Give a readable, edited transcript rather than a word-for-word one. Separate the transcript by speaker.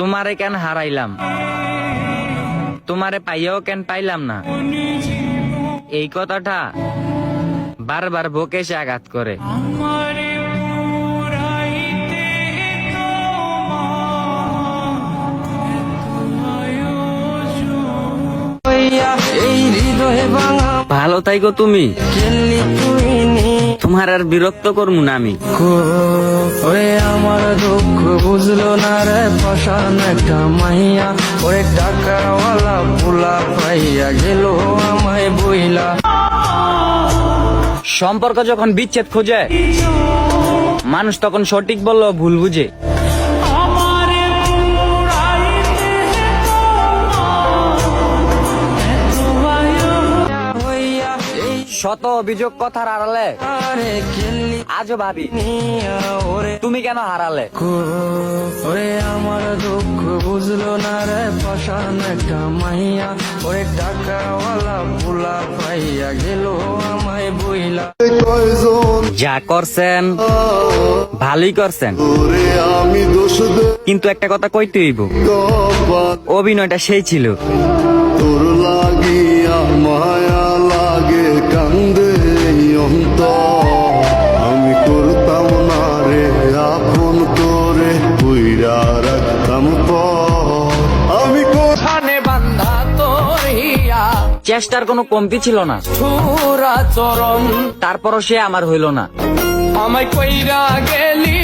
Speaker 1: তোমারে কেন হারাইলাম, তোমারে পাইয়াও কেন পাইলাম না, এই কথাটা বারবার বুকে এসে আঘাত করে। ভালো থাইকো তুমি, তোমার আর বিরক্ত করবো না আমি।
Speaker 2: ওরে আমার দুঃখ বুঝলো না রে, পাশান একটা মাইয়া, ওরে টাকাওয়ালা পোলা পাইয়া গেল আমায় বইলা।
Speaker 1: সম্পর্ক যখন বিচ্ছেদ খোঁজে, মানুষ তখন সঠিক বললো ভুল বুঝে। শত অভিযোগ কথার আড়ালে আজও ভাবি তুমি কেন হারালে।
Speaker 2: ওরে আমার দুঃখ বুঝলো না রে, পাশান একটা মাইয়া, ওরে টাকাওয়ালা পোলা পাইয়া গেল আমায় বইলা।
Speaker 1: যা করছেন ভালোই করছেন, কিন্তু একটা কথা কইতে হইব, অভিনয়টা সেই ছিল।
Speaker 3: তোর লাগিয়া মায়া লাগে কান্দে অন্তর, আমি করতাম না রে আপন করে বুইরা রাখতাম পর, আমি
Speaker 2: খানে বান্ধা তোর হিয়া,
Speaker 1: চেষ্টার কোনো কমতি ছিল না,
Speaker 2: ছুরা চরণ
Speaker 1: তারপরও সে আমার হইল না।
Speaker 2: আমায় কইরা গেলি